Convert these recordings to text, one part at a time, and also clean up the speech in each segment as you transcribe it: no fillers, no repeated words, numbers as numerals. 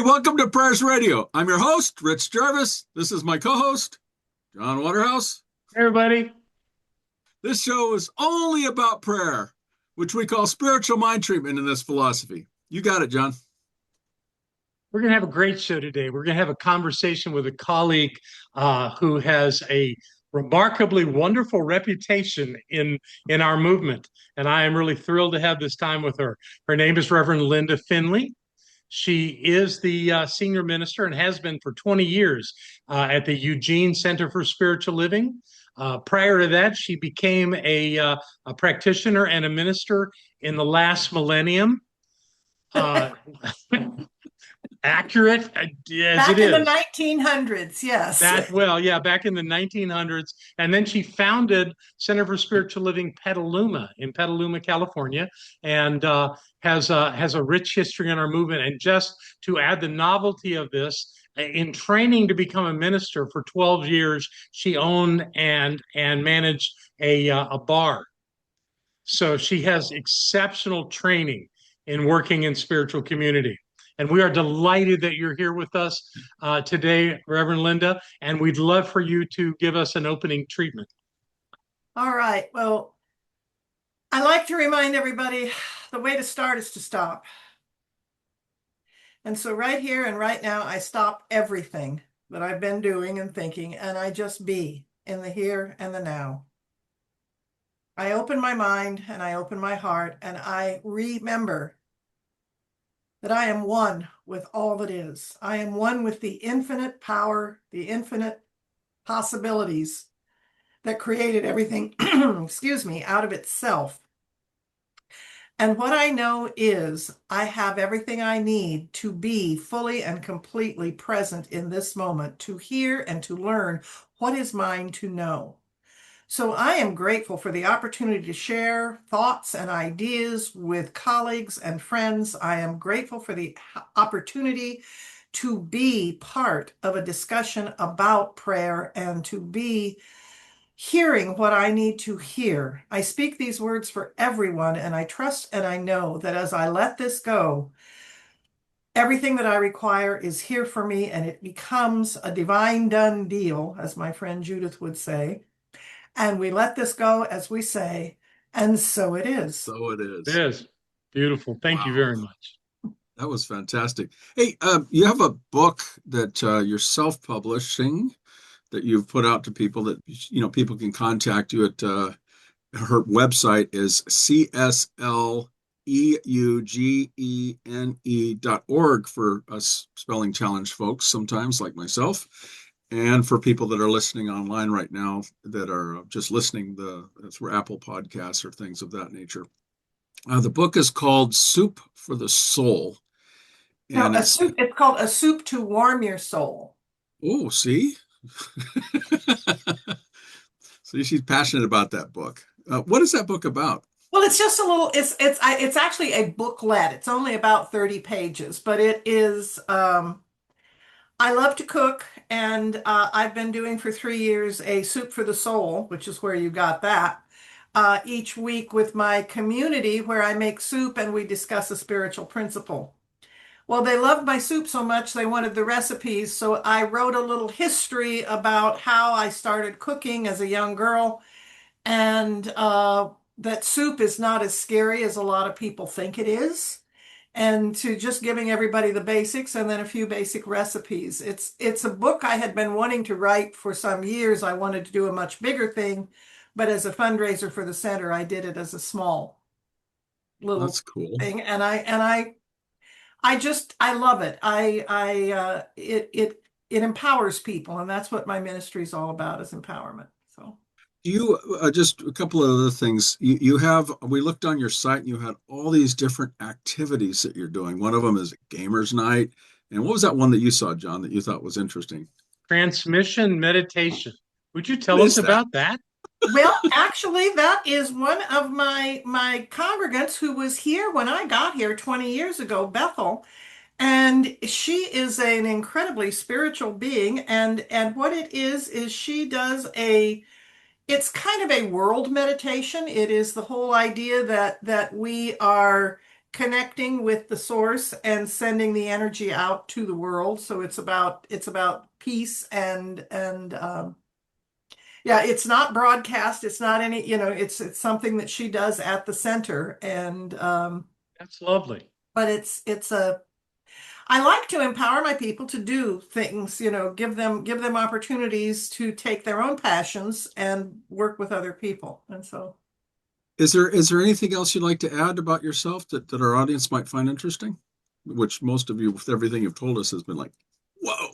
Hey, welcome to Prayers Radio. I'm your host, Rich Jarvis. This is my co-host, John Waterhouse. Hey, everybody. This show is only about prayer, which we call spiritual mind treatment in this philosophy. You got it, John. We're going to have a great show today. We're going to have a conversation with a colleague who has a remarkably wonderful reputation in our movement. And I am really thrilled to have this time with her. Her name is Reverend Linda Finley. She is the senior minister and has been for 20 years at the Eugene Center for Spiritual Living. Prior to that, she became a practitioner and a minister in the last millennium. Uh, Accurate as Back it in the is. 1900s, yes. Back in the 1900s. And then she founded Center for Spiritual Living Petaluma in Petaluma, California, and has a rich history in our movement. And just to add the novelty of this, in training to become a minister for 12 years, she owned and managed a bar. So she has exceptional training in working in spiritual community. And we are delighted that you're here with us today, Reverend Linda, and we'd love for you to give us an opening treatment. All right. Well, I like to remind everybody the way to start is to stop. And so right here and right now, I stop everything that I've been doing and thinking, and I just be in the here and the now. I open my mind and I open my heart and I remember that I am one with all that is. I am one with the infinite power, the infinite possibilities that created everything, excuse me, out of itself. And what I know is I have everything I need to be fully and completely present in this moment, to hear and to learn what is mine to know. So I am grateful for the opportunity to share thoughts and ideas with colleagues and friends. I am grateful for the opportunity to be part of a discussion about prayer and to be hearing what I need to hear. I speak these words for everyone, and I trust and I know that as I let this go, everything that I require is here for me, and it becomes a divine done deal, as my friend Judith would say. And we let this go, as we say, and so it is. So it It is. is beautiful. Thank you Wow. very much. That was fantastic. Hey, you have a book that you're self-publishing that you've put out to people that, people can contact you at her website is cslEugene.org for us spelling challenge folks sometimes like myself. And for people that are listening online right now that are just listening through Apple Podcasts or things of that nature. The book is called Soup for the Soul. No, And it's called A Soup to Warm Your Soul. Oh, see? See, she's passionate about that book. What is that book about? Well, it's just a little, it's actually a booklet. It's only about 30 pages, but it is, I love to cook, and I've been doing for 3 years a Soup for the Soul, which is where you got that, each week with my community where I make soup and we discuss a spiritual principle. Well, they loved my soup so much they wanted the recipes, so I wrote a little history about how I started cooking as a young girl, and that soup is not as scary as a lot of people think it is, and to just giving everybody the basics and then a few basic recipes. It's a book I had been wanting to write for some years. I wanted to do a much bigger thing, but as a fundraiser for the center, I did it as a small little That's cool. thing, and I love it. It empowers people, and that's what my ministry is all about, is empowerment. So You just a couple of other things. We looked on your site and you had all these different activities that you're doing. One of them is Gamers Night. And what was that one that you saw, John, that you thought was interesting? Transmission meditation. Would you tell What us is that? about that? well, actually, that is one of my congregants who was here when I got here 20 years ago, Bethel. And she is an incredibly spiritual being. And what it is she does it's kind of a world meditation. It is the whole idea that we are connecting with the source and sending the energy out to the world. So it's about peace and yeah, it's not broadcast. It's not any, it's something that she does at the center. And That's lovely. but it's a I like to empower my people to do things, give them opportunities to take their own passions and work with other people. And so Is there anything else you'd like to add about yourself that our audience might find interesting? Which most of you, with everything you've told us, has been like, whoa.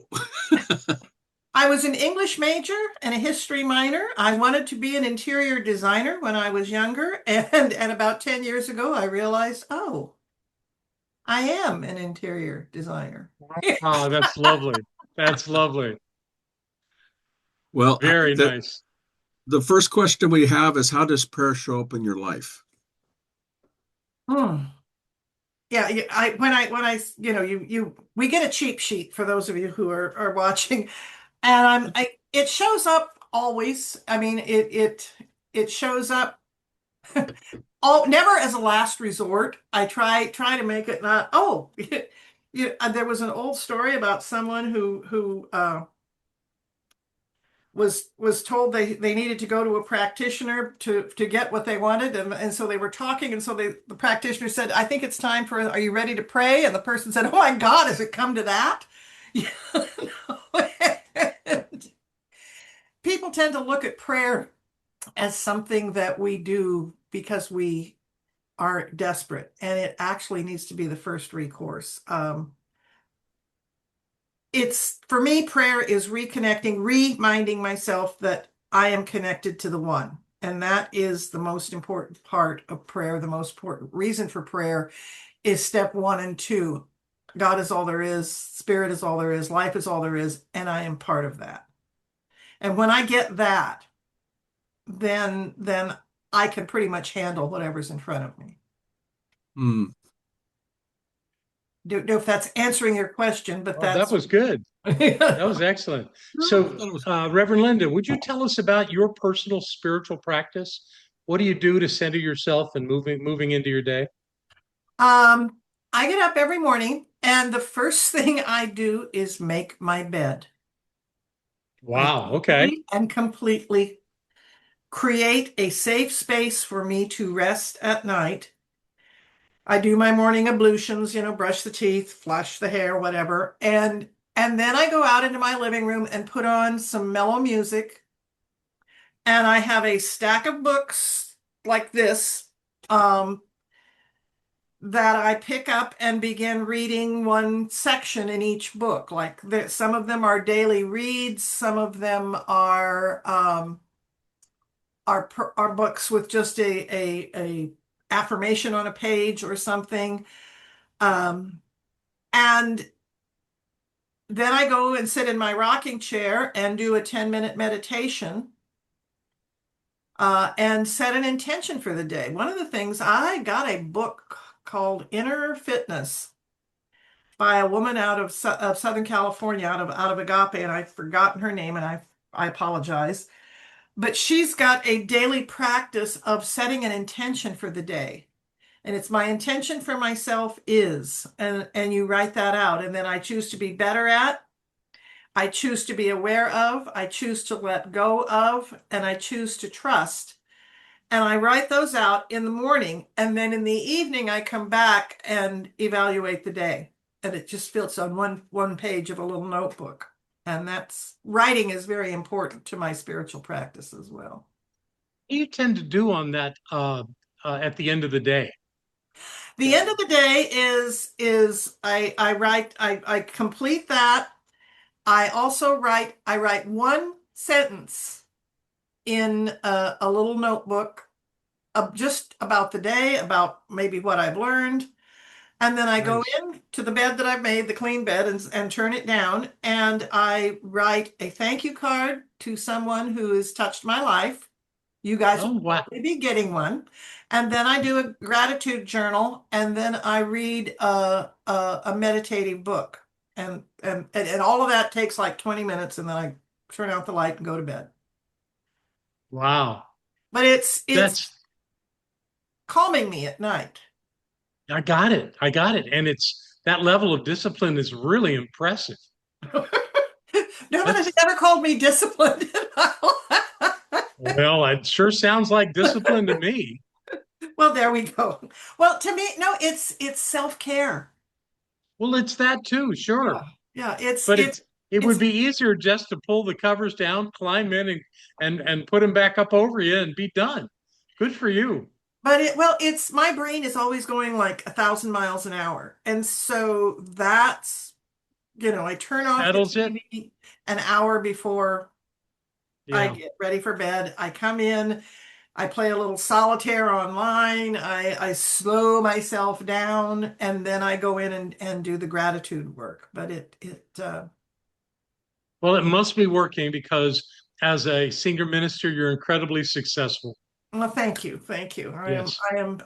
I was an English major and a history minor. I wanted to be an interior designer when I was younger, and about 10 years ago, I realized, oh, I am an interior designer. Oh, that's lovely. That's lovely. Well, Very nice. the first question we have is, how does prayer show up in your life? Hmm. Yeah, we get a cheat sheet for those of you who are watching, and it shows up always. I mean, it shows up all never as a last resort. I try to make it not, oh, there was an old story about someone who was told they needed to go to a practitioner to get what they wanted, and so they were talking, and so the practitioner said, I think it's time for, are you ready to pray? And the person said, oh my God, has it come to that? People tend to look at prayer as something that we do because we are desperate, and it actually needs to be the first recourse. It's for me, prayer is reconnecting, reminding myself that I am connected to the one. And that is the most important part of prayer. The most important reason for prayer is step 1 and 2. God is all there is, spirit is all there is, life is all there is, and I am part of that. And when I get that, then I can pretty much handle whatever's in front of me. Hmm. Don't know if that's answering your question, but Oh, that that's was good. That was excellent. So, Reverend Linda, would you tell us about your personal spiritual practice? What do you do to center yourself and moving into your day? I get up every morning, and the first thing I do is make my bed. I Wow. Okay. totally and completely create a safe space for me to rest at night. I do my morning ablutions, brush the teeth, flush the hair, whatever, and then I go out into my living room and put on some mellow music. And I have a stack of books like this, that I pick up and begin reading one section in each book. Like some of them are daily reads, some of them are books with just a affirmation on a page or something. And then I go and sit in my rocking chair and do a 10-minute meditation, and set an intention for the day. One of the things, I got a book called Inner Fitness by a woman out of Southern California, out of Agape, and I've forgotten her name, and I apologize. But she's got a daily practice of setting an intention for the day. And it's my intention for myself is, and you write that out. And then I choose to be better at, I choose to be aware of, I choose to let go of, and I choose to trust. And I write those out in the morning. And then in the evening, I come back and evaluate the day. And it just fits on one page of a little notebook. And that's writing is very important to my spiritual practice as well. What do you tend to do on that at the end of the day? The end of the day is I write, I complete that. I write one sentence in a little notebook of just about the day, about maybe what I've learned. And then I go Nice. in to the bed that I've made, the clean bed, and turn it down. And I write a thank you card to someone who has touched my life. You guys Oh, will wow. probably be getting one. And then I do a gratitude journal, and then I read a meditative book. And all of that takes like 20 minutes, and then I turn out the light and go to bed. Wow. But it's That's calming me at night. I got it. I got it. And it's that level of discipline is really impressive. Nobody's That's ever called me disciplined. well, it sure sounds like discipline to me. Well, there we go. Well, to me, no, it's self-care. Well, it's that too, Yeah. sure. Yeah, it's But it's it would it's be easier just to pull the covers down, climb in and put them back up over you and be done. Good for you. but it well, it's my brain is always going like 1,000 miles an hour. And so that's, I turn off the Settles it. TV an hour before I Yeah. get ready for bed. I come in, I play a little solitaire online, I slow myself down, and then I go in and do the gratitude work. But Well, it must be working because as a senior minister, you're incredibly successful. well, thank you. Thank you. Yes.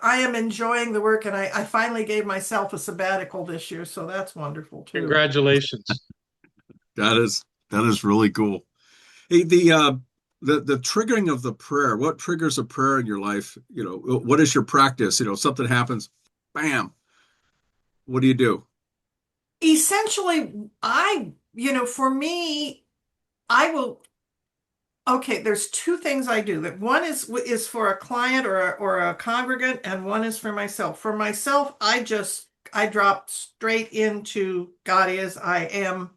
I am enjoying the work, and I finally gave myself a sabbatical this year, so that's wonderful too. Congratulations. That is really cool. Hey, the triggering of the prayer. What triggers a prayer in your life? What is your practice? Something happens, bam. What do you do? Essentially, for me, I will, okay, there's two things I do. That one is for a client or a congregant, and one is for myself. For myself, I drop straight into God is, I am.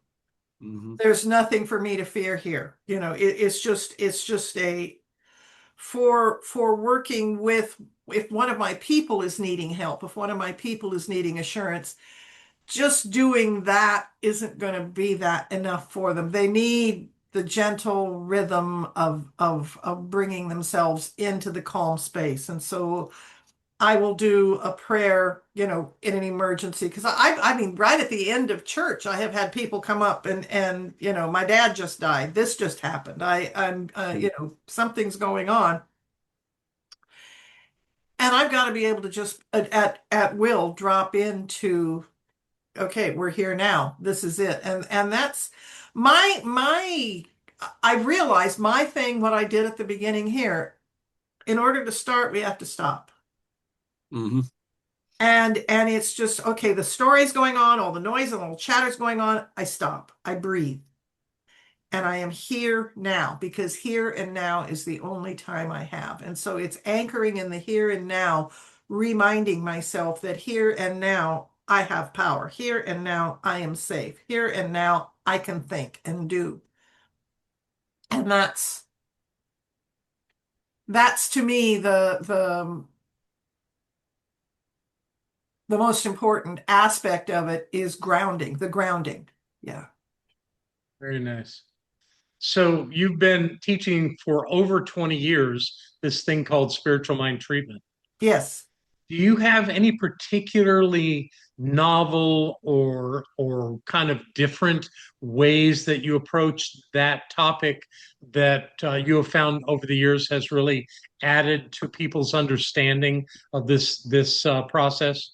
Hmm. There's nothing for me to fear here. It's just a for working with, if one of my people is needing help, if one of my people is needing assurance, just doing that isn't going to be that enough for them. They need the gentle rhythm of bringing themselves into the calm space. And so I will do a prayer, in an emergency. Because I mean, right at the end of church, I have had people come up and my dad just died. This just happened. I'm, something's going on. And I've got to be able to just at will drop into, okay, we're here now. This is it. And that's my I realized my thing, what I did at the beginning here, in order to start, we have to stop. Hmm. And it's just, okay, the story's going on, all the noise and all the chatter's going on. I stop. I breathe. And I am here now, because here and now is the only time I have. And so it's anchoring in the here and now, reminding myself that here and now I have power. Here and now I am safe. Here and now I can think and do. And that's to me the most important aspect of it is grounding, the grounding. Yeah. Very nice. So you've been teaching for over 20 years this thing called spiritual mind treatment. Yes. Do you have any particularly novel or kind of different ways that you approach that topic that you have found over the years has really added to people's understanding of this process?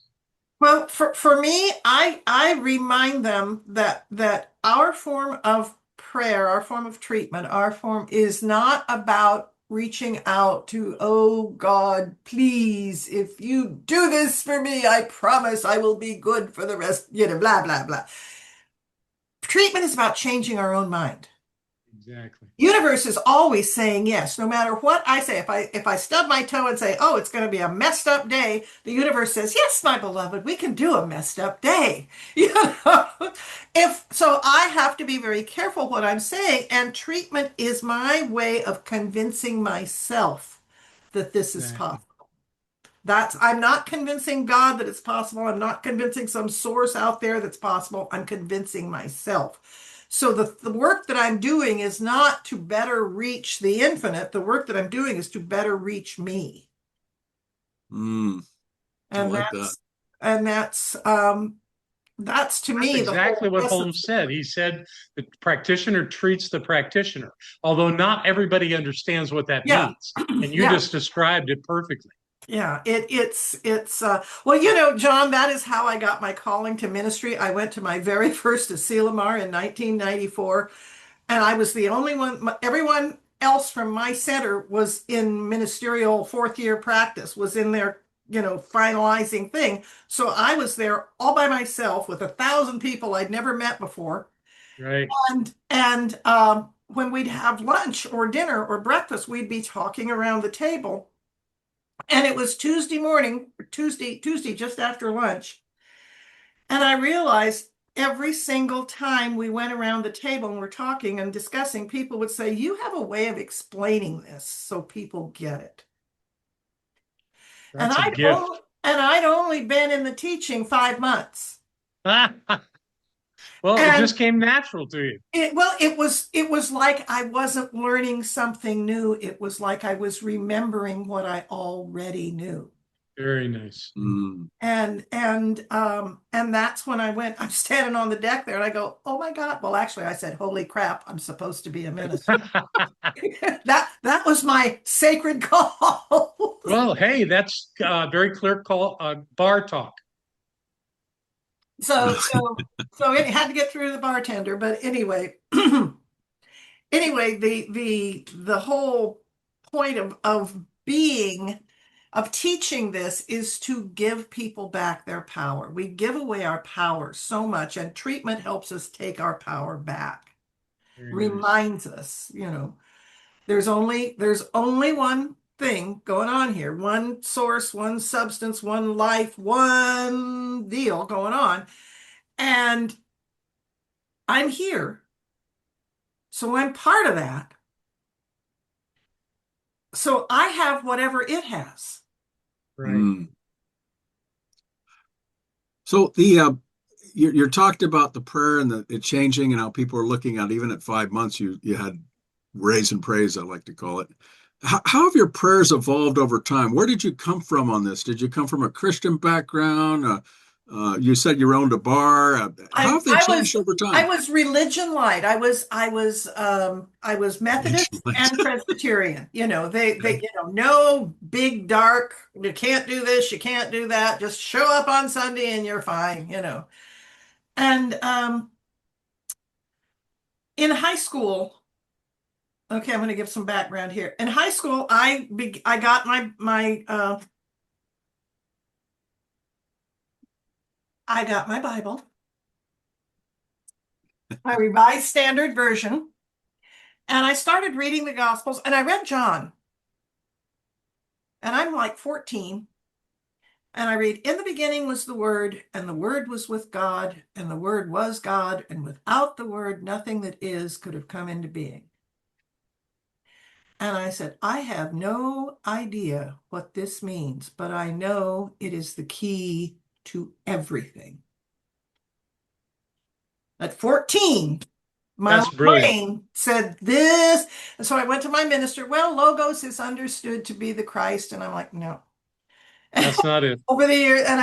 Well, for me, I remind them that our form of prayer, our form of treatment, our form is not about reaching out to, oh God, please, if you do this for me, I promise I will be good for the rest, blah, blah, blah. Treatment is about changing our own mind. Exactly. Universe is always saying yes, no matter what I say. If I stub my toe and say, "Oh, it's going to be a messed up day," the universe says, "Yes, my beloved, we can do a messed up day." You know, if so, I have to be very careful what I'm saying, and treatment is my way of convincing myself that this is Exactly. possible. I'm not convincing God that it's possible. I'm not convincing some source out there that's possible. I'm convincing myself. So the work that I'm doing is not to better reach the infinite. The work that I'm doing is to better reach me. Mm, I And like that. that's to That's me the whole exactly what essence Holmes of said. it. He said the practitioner treats the practitioner, although not everybody understands what that Yeah. means. And you Yeah. just described it perfectly. Yeah, it's well, John, that is how I got my calling to ministry. I went to my very first Asilomar in 1994, and I was the only one. Everyone else from my center was in ministerial fourth year practice, was in their finalizing thing. So I was there all by myself with 1,000 people I'd never met before. Right. And when we'd have lunch or dinner or breakfast, we'd be talking around the table. And it was Tuesday morning, Tuesday, just after lunch. And I realized every single time we went around the table and we're talking and discussing, people would say, "You have a way of explaining this so people get it." And That's a gift. I'd only been in the teaching 5 months. Well, it And just came natural to you. it was like I wasn't learning something new. It was like I was remembering what I already knew. Very nice. Mm. And that's when I'm standing on the deck there and I go, "Oh my God." Well, actually I said, "Holy crap, I'm supposed to be a minister." That was my sacred call. Well, hey, that's very clear call, bar talk. So it had to get through the bartender, but anyway, the whole point of teaching this is to give people back their power. We give away our power so much, and treatment helps us take our power back. Very nice. Reminds us, there's only one thing going on here, one source, one substance, one life, one deal going on. And I'm here. So I'm part of that. So I have whatever it has. Right. Mm. So you're talked about the prayer and it changing and how people are looking at, even at 5 months, you had raise and praise, I like to call it. How have your prayers evolved over time? Where did you come from on this? Did you come from a Christian background? You said you owned a bar. How have they changed over I time? was religion light. I was Methodist and Presbyterian. They no big dark. You can't do this. You can't do that. Just show up on Sunday and you're fine. And in high school, okay, I'm going to give some background here. In high school, I got I got my Bible, my Revised Standard Version, and I started reading the Gospels, and I read John. And I'm like 14, and I read, "In the beginning was the Word, and the Word was with God, and the Word was God, and without the Word, nothing that is could have come into being." And I said, "I have no idea what this means, but I know it is the key to everything." At 14, my That's brilliant. brain said this. And so I went to my minister. "Well, logos is understood to be the Christ." And I'm like, "No." That's not it. Over the years, and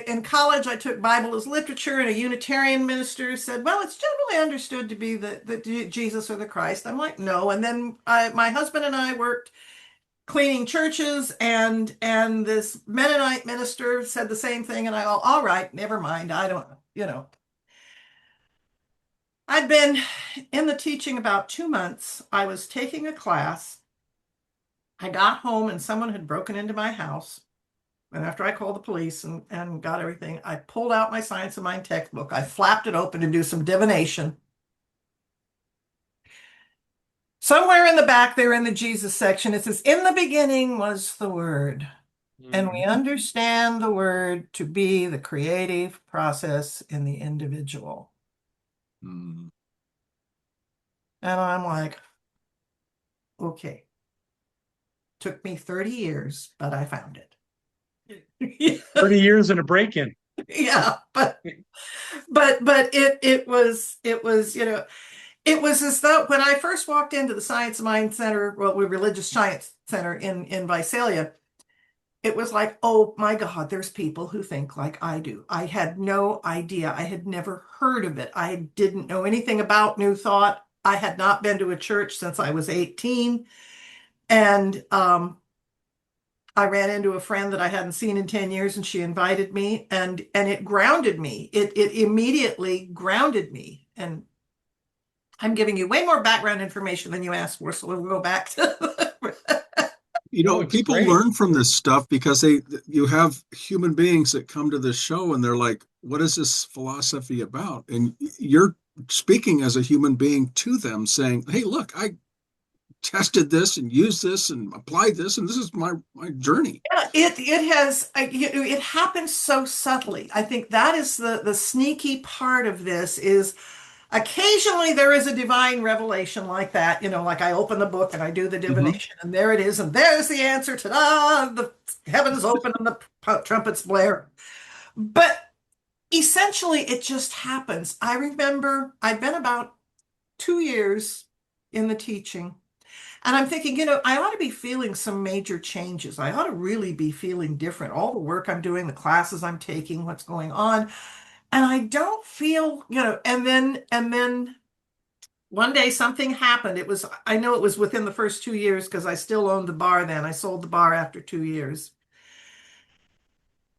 in college, I took Bible as literature, and a Unitarian minister said, "Well, it's generally understood to be the Jesus or the Christ." I'm like, "No." And then my husband and I worked cleaning churches, and this Mennonite minister said the same thing, and I go, "All right, never mind. I don't. I'd been in the teaching about 2 months. I was taking a class. I got home and someone had broken into my house. And after I called the police and got everything, I pulled out my Science of Mind textbook. I flapped it open to do some divination. Somewhere in the back there in the Jesus section, it says, "In the beginning was the Word." And we understand the Word to be the creative process in the individual. Mm. And I'm like, okay. Took me 30 years, but I found it. 30 years and a break-in. Yeah, but it was it was as though when I first walked into the Science of Mind Center, well, we Religious Science Center in Visalia, it was like, oh my God, there's people who think like I do. I had no idea. I had never heard of it. I didn't know anything about New Thought. I had not been to a church since I was 18. And I ran into a friend that I hadn't seen in 10 years, and she invited me, and it grounded me. It immediately grounded me. And I'm giving you way more background information than you asked for, so we'll go back to It's people great. learn from this stuff because you have human beings that come to this show and they're like, what is this philosophy about? And you're speaking as a human being to them saying, hey, look, I tested this and used this and applied this, and this is my journey. Yeah, it happens so subtly. I think that is the sneaky part of this is occasionally there is a divine revelation like that, like I open the book and I do the Mm-hmm. divination and there it is and there's the answer. Ta-da! The heavens open and the trumpets blare. But essentially it just happens. I remember I'd been about 2 years in the teaching. And I'm thinking, I ought to be feeling some major changes. I ought to really be feeling different. All the work I'm doing, the classes I'm taking, what's going on. And I don't feel, and then one day something happened. I know it was within the first 2 years because I still owned the bar then. I sold the bar after 2 years.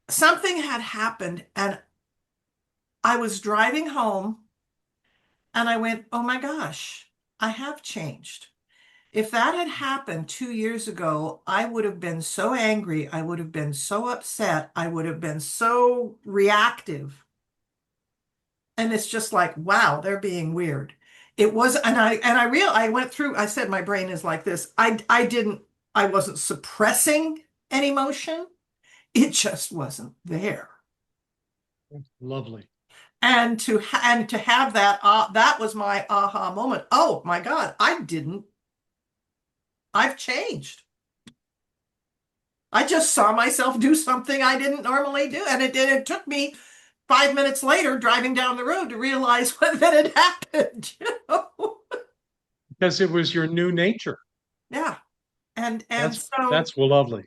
Something had happened and I was driving home and I went, oh my gosh, I have changed. If that had happened 2 years ago, I would have been so angry. I would have been so upset. I would have been so reactive. And it's just like, wow, they're being weird. It was, I went through, I said my brain is like this. I wasn't suppressing an emotion. It just wasn't there. Lovely. And to have that was my aha moment. Oh my God, I've changed. I just saw myself do something I didn't normally do. And it took me 5 minutes later driving down the road to realize what that had happened. Because it was your new nature. Yeah. And That's so that's lovely.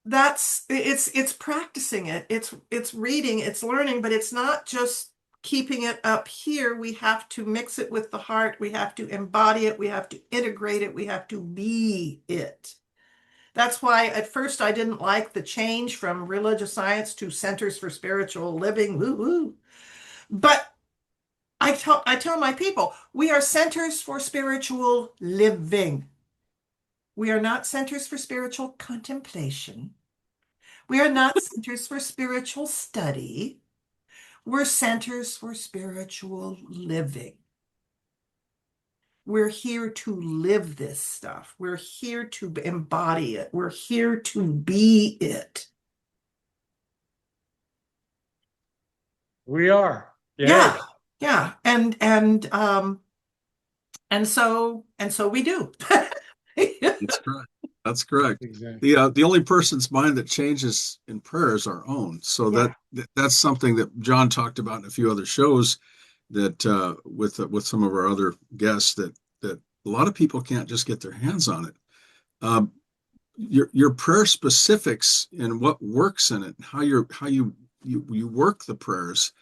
it's practicing it. It's reading, it's learning, but it's not just keeping it up here. We have to mix it with the heart. We have to embody it. We have to integrate it. We have to be it. That's why at first I didn't like the change from religious science to centers for spiritual living. Woo woo. But I tell my people, we are centers for spiritual living. We are not centers for spiritual contemplation. We are not centers for spiritual study. We're centers for spiritual living. We're here to live this stuff. We're here to embody it. We're here to be it. We are. Yeah, Yay. yeah. And so we do. That's correct. That's correct. Exactly. The only person's mind that changes in prayer is our own. So Yeah. that's something that John talked about in a few other shows that with some of our other guests that a lot of people can't just get their hands on it. Um, your prayer specifics and what works in it, how you work the prayers.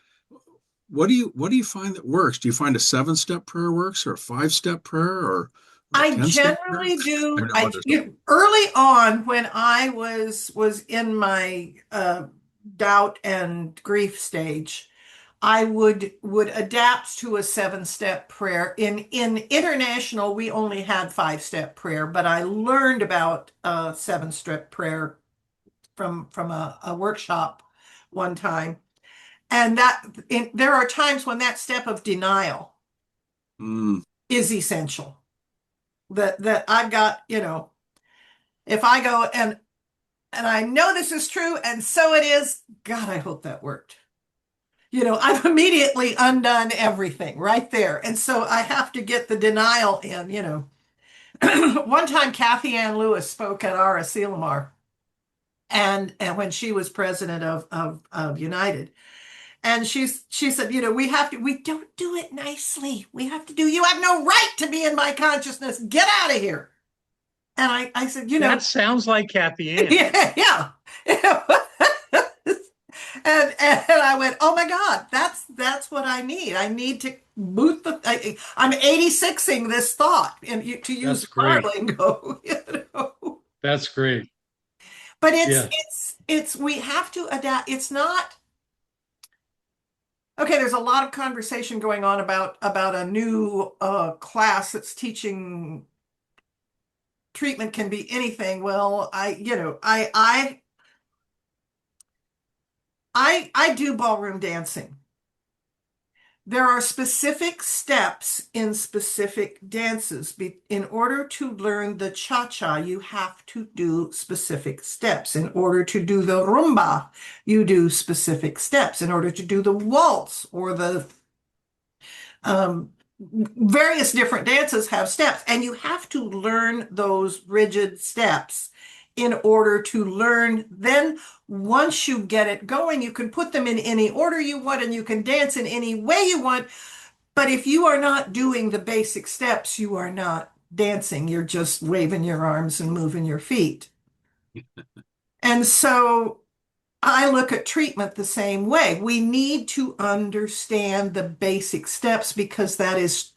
What do you find that works? Do you find a 7-step prayer works or a 5-step prayer or a I 10-step prayer? generally I do. know there's a Early on when I was in my doubt and grief stage, I would adapt to a 7-step prayer. In international, we only had 5-step prayer, but I learned about 7-step prayer from a workshop one time. And there are times when that step of denial mm, is essential. That I've got, if I go and I know this is true, and so it is, God, I hope that worked. I've immediately undone everything right there. And so I have to get the denial in. One time Kathy Ann Lewis spoke at our Asilomar, and when she was president of United. And she said, we don't do it nicely. We have to you have no right to be in my consciousness. Get out of here. And I said, That sounds like Kathy Ann. yeah, yeah. And I went, oh my God, that's what I need. I need to boot I'm 86ing this thought and to use That's car great. lingo, That's great. But Yeah. it's we have to adapt. It's not okay. There's a lot of conversation going on about a new class that's teaching treatment can be anything. Well, I do ballroom dancing. There are specific steps in specific dances. In order to learn the cha-cha, you have to do specific steps. In order to do the rumba, you do specific steps. In order to do the waltz or the various different dances have steps, and you have to learn those rigid steps in order to learn. Then once you get it going, you can put them in any order you want and you can dance in any way you want. But if you are not doing the basic steps, you are not dancing. You're just waving your arms and moving your feet. And so I look at treatment the same way. We need to understand the basic steps because that is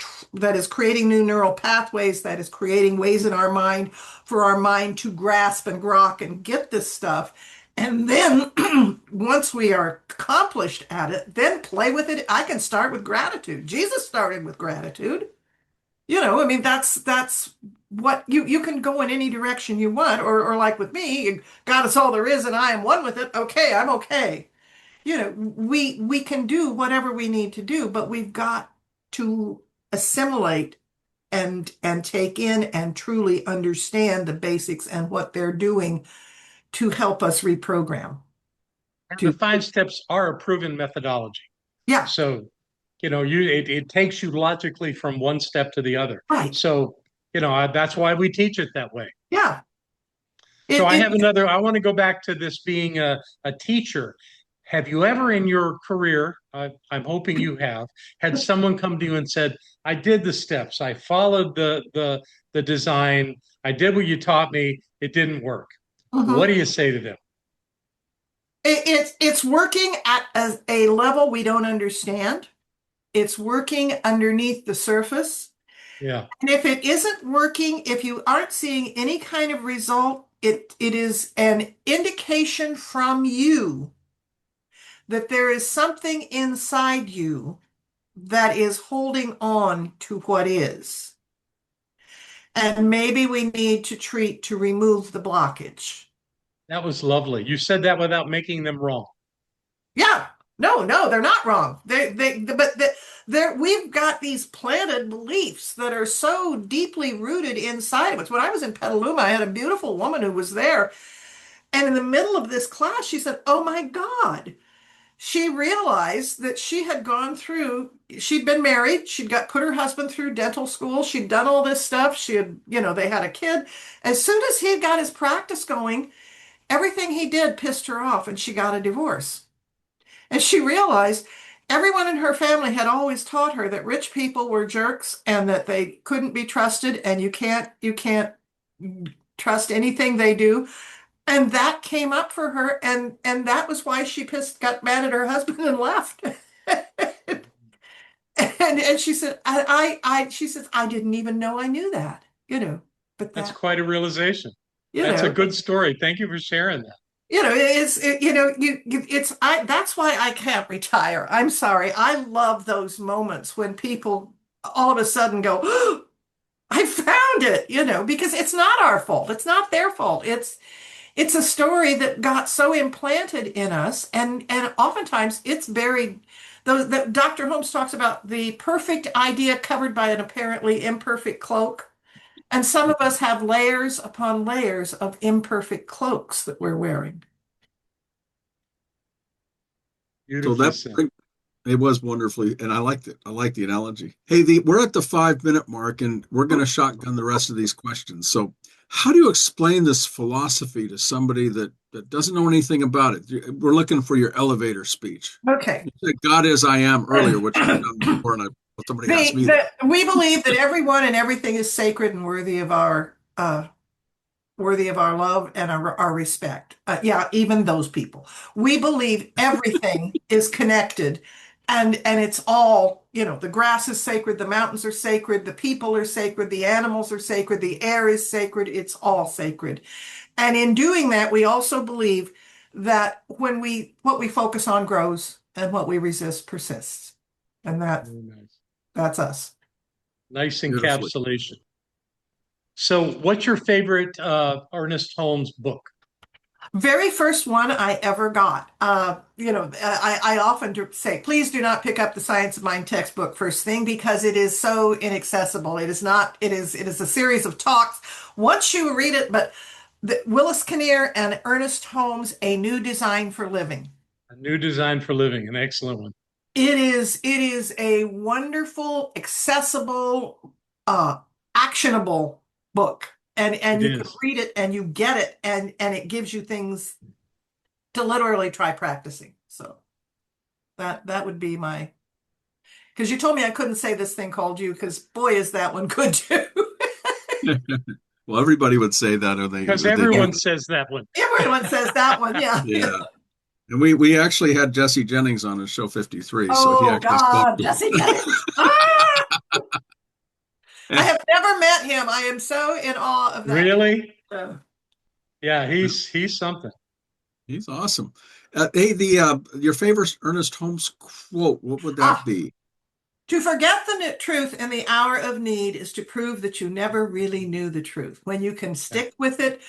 creating new neural pathways, that is creating ways in our mind for our mind to grasp and grok and get this stuff. And then once we are accomplished at it, then play with it. I can start with gratitude. Jesus started with gratitude. I mean, that's what you can go in any direction you want, or like with me, God is all there is and I am one with it. Okay, I'm okay. We can do whatever we need to do, but we've got to assimilate and take in and truly understand the basics and what they're doing to help us reprogram. And the 5 steps are a proven methodology. Yeah, So, it takes you logically from one step to the other. right. So, that's why we teach it that way. Yeah. So I want to go back to this being a teacher. Have you ever in your career, I'm hoping you have, had someone come to you and said, I did the steps, I followed the design, I did what you taught me, it didn't work. What do you say to them? It's working at a level we don't understand. It's working underneath the surface. Yeah. And if it isn't working, if you aren't seeing any kind of result, it is an indication from you that there is something inside you that is holding on to what is. And maybe we need to treat to remove the blockage. That was lovely. You said that without making them wrong. Yeah. No, they're not wrong. We've got these planted beliefs that are so deeply rooted inside of us. When I was in Petaluma, I had a beautiful woman who was there. And in the middle of this class, she said, "Oh my God." She realized that she'd been married. Put her husband through dental school. She'd done all this stuff. They had a kid. As soon as he got his practice going, everything he did pissed her off and she got a divorce. And she realized everyone in her family had always taught her that rich people were jerks and that they couldn't be trusted and you can't trust anything they do. And that came up for her, and that was why she got mad at her husband and left. and she said, she says, I didn't even know I knew that, but that's quite a realization. That's a good story. Thank you for sharing that. That's why I can't retire. I'm sorry. I love those moments when people all of a sudden go, oh, I found it, because it's not our fault. It's not their fault. It's a story that got so implanted in us, and oftentimes it's buried. Dr. Holmes talks about the perfect idea covered by an apparently imperfect cloak. And some of us have layers upon layers of imperfect cloaks that we're wearing. So it was wonderfully, and I liked it. I like the analogy. Hey, we're at the 5-minute mark, and we're going to shotgun the rest of these questions. So, how do you explain this philosophy to somebody that doesn't know anything about it? We're looking for your elevator speech. Okay. You said God is I am earlier, which I've done before, and somebody asked me that. We believe that everyone and everything is sacred and worthy of our love and our respect. Even those people. We believe everything is connected. And it's all, the grass is sacred, the mountains are sacred, the people are sacred, the animals are sacred, the air is sacred, it's all sacred. And in doing that, we also believe that what we focus on grows and what we resist persists. And that's us. Nice encapsulation. So, what's your favorite Ernest Holmes book? Very first one I ever got. I often say, please do not pick up the Science of Mind textbook first thing because it is so inaccessible. It is not, it is a series of talks. Once you read it, but Willis Kinnear and Ernest Holmes, A New Design for Living. A New Design for Living, an excellent one. It is a wonderful, accessible, uh, actionable book. And It you can is. read it and you get it and it gives you things to literally try practicing. So that would be my, because you told me I couldn't say this thing called you because boy is that one good too. Well, everybody would say that Because if they knew. everyone says that one. Everyone says that one, yeah. Yeah. And we actually had Jesse Jennings on his show 53, so he Oh actually spoke God, to Jesse him. Jennings. Ah! I have never met him. I am so in awe of that. Really? Uh, Yeah, he's something. He's awesome. Hey, the your favorite Ernest Holmes quote, what would that ah, be? To forget the truth in the hour of need is to prove that you never really knew the truth. When you can stick with it,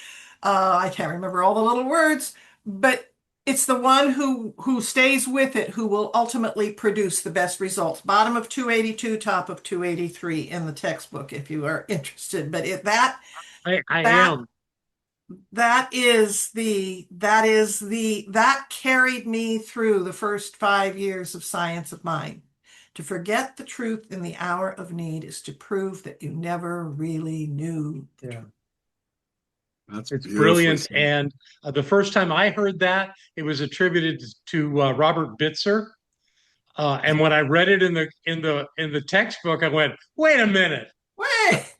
I can't remember all the little words, but it's the one who stays with it who will ultimately produce the best results. Bottom of 282, top of 283 in the textbook, if you are interested. But I that am. that carried me through the first 5 years of Science of Mind. To forget the truth in the hour of need is to prove that you never really knew the Yeah. truth. That's It's beautifully brilliant. said. And the first time I heard that, it was attributed to Robert Bitzer. And when I read it in the textbook, I went, "Wait a minute, Wait,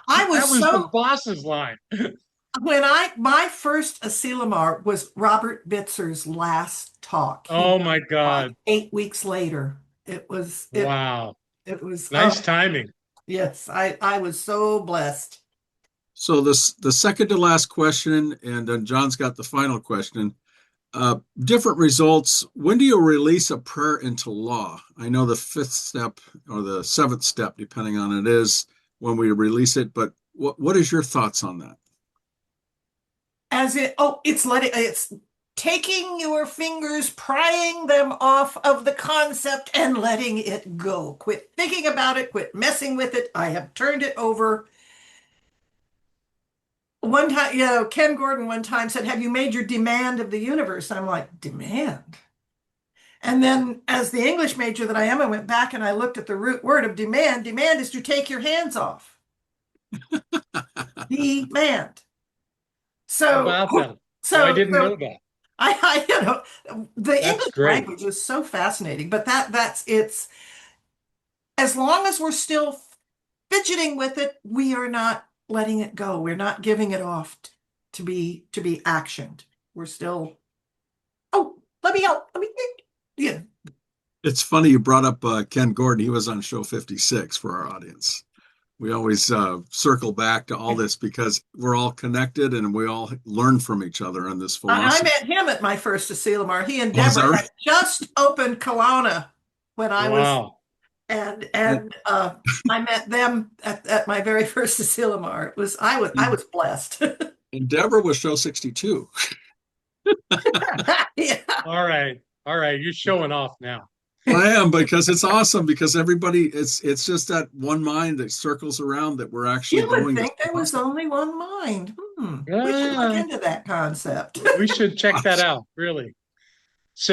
I that was was the so boss's line." when I my first Asilomar was Robert Bitzer's last talk. He Oh died my like God! 8 weeks later. Wow, It was nice timing. yes, I was so blessed. So this the second to last question, and then John's got the final question. Different results. When do you release a prayer into law? I know the fifth step or the seventh step, depending on it, is when we release it. But what is your thoughts on that? It's taking your fingers, prying them off of the concept and letting it go. Quit thinking about it, quit messing with it. I have turned it over. One time, Ken Gordon one time said, "Have you made your demand of the universe?" I'm like, demand? And then, as the English major that I am, I went back and I looked at the root word of demand. Demand is to take your hands off. Demand. How So, about that? Oh, I so, didn't so know that. the That's English great. language is so fascinating, but that's it's as long as we're still fidgeting with it, we are not letting it go. We're not giving it off to be actioned. We're still, oh, let me out. Let me, yeah. It's funny you brought up Ken Gordon. He was on show 56 for our audience. We always circle back to all this because we're all connected and we all learn from each other in this I philosophy. met him at my first Asilomar. He and Oh, is that Deborah right? had just opened Kelowna when I was, Wow. and And, and I met them at my very first Asilomar. I was blessed. and Deborah was show 62. Yeah. All right. All right. You're showing off now. I am because it's awesome because everybody it's just that one mind that circles around that we're actually You would going to think there was possible. only one mind. We should look Ah, into that concept. we should check that out, really.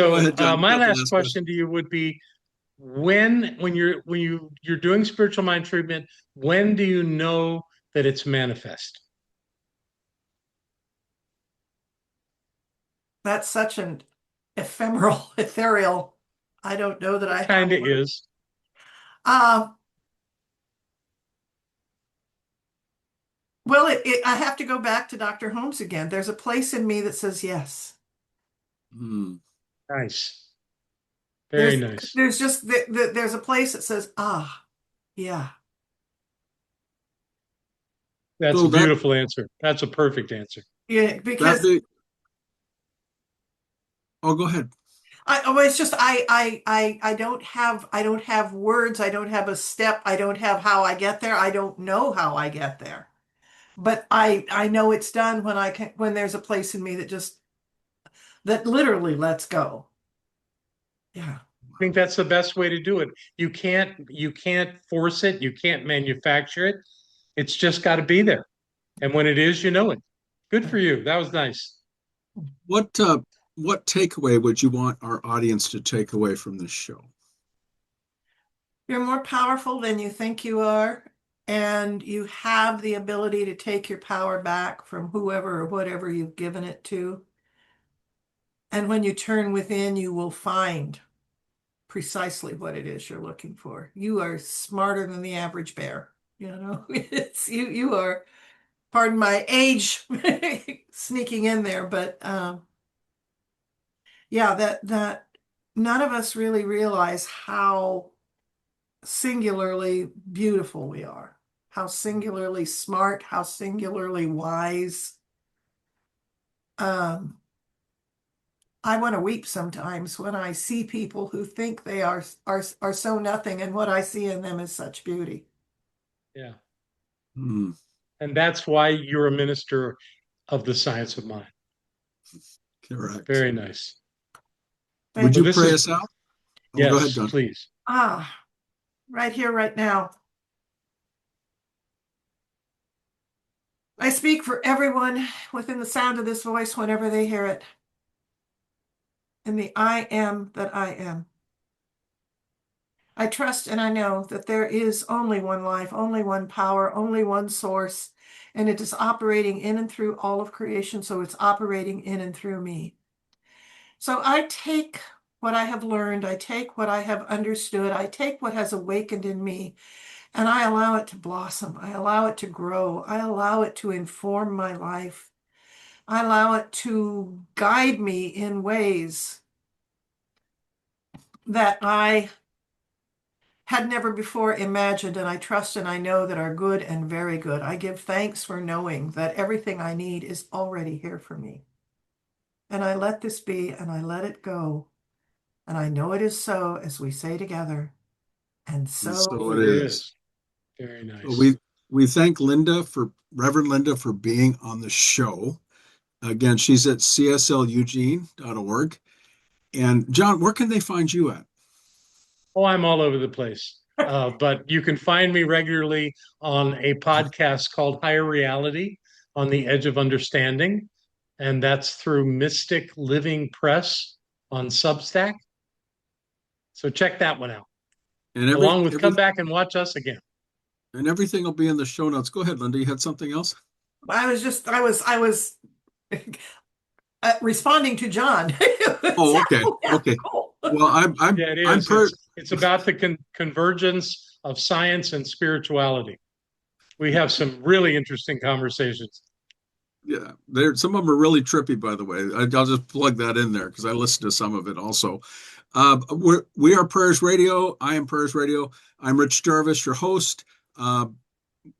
Go So, ahead, John. You my got the last last question. question to you would be when you're doing spiritual mind treatment, when do you know that it's manifest? That's such an ephemeral, ethereal. I don't know that It I have kind of one. is. Uh, well, I have to go back to Dr. Holmes again. There's a place in me that says yes. Hmm. Nice. Very There's nice. there's just there's a place that says yeah. That's So a that beautiful answer. That's a perfect answer. Yeah, that because be oh go ahead. it's just I don't have words. I don't have a step. I don't have how I get there. I don't know how I get there. but I know it's done when when there's a place in me that literally lets go. Yeah. I think that's the best way to do it. You can't force it, you can't manufacture it. It's just got to be there. And when it is, you know it. Good for you. That was nice. What what takeaway would you want our audience to take away from this show? You're more powerful than you think you are, and you have the ability to take your power back from whoever or whatever you've given it to. And when you turn within, you will find precisely what it is you're looking for. You are smarter than the average bear. You are, pardon my age sneaking in there, but yeah, that none of us really realize how singularly beautiful we are, how singularly smart, how singularly wise. I want to weep sometimes when I see people who think they are so nothing, and what I see in them is such beauty. Yeah. Hmm, And that's why you're a minister of the science of mind. correct. Very nice. Would Thank Well, you you. this pray is, us out? Oh, go ahead, yes, Don. please. Right here, right now. I speak for everyone within the sound of this voice whenever they hear it. In the I am that I am. I trust and I know that there is only one life, only one power, only one source, and it is operating in and through all of creation, so it's operating in and through me. So I take what I have learned, I take what I have understood, I take what has awakened in me, and I allow it to blossom. I allow it to grow. I allow it to inform my life. I allow it to guide me in ways that I had never before imagined, and I trust and I know that are good and very good. I give thanks for knowing that everything I need is already here for me. And I let this be and I let it go. And I know it is so, as we say together. And And so so it it So it is. is. is. Very So nice. we thank Reverend Linda for being on the show. Again, she's at csleugene.org. And John, where can they find you at? Oh, I'm all over the place. But you can find me regularly on a podcast called Higher Reality on the Edge of Understanding. And that's through Mystic Living Press on Substack. So check that one out, And along with come back and watch us again. everything will be in the show notes. Go ahead, Linda. You had something else? I was responding to John. Oh, okay. Yeah, Okay. cool. Well, Yeah, it I'm is. per It's about the convergence of science and spirituality. We have some really interesting conversations. yeah. There, some of them are really trippy, by the way. I'll just plug that in there because I listened to some of it also. We are Prayers Radio. I am Prayers Radio. I'm Rich Jarvis, your host. Uh,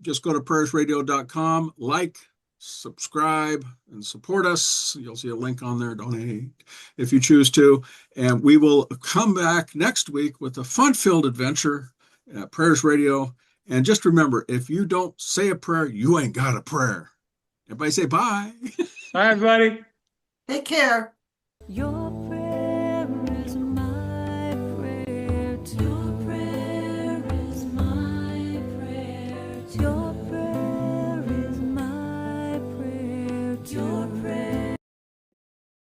just go to prayersradio.com, like, subscribe, and support us. You'll see a link on there. Donate if you choose to. And we will come back next week with a fun-filled adventure at Prayers Radio. And just remember, if you don't say a prayer, you ain't got a prayer. Everybody say bye. Bye, everybody. Take care. Your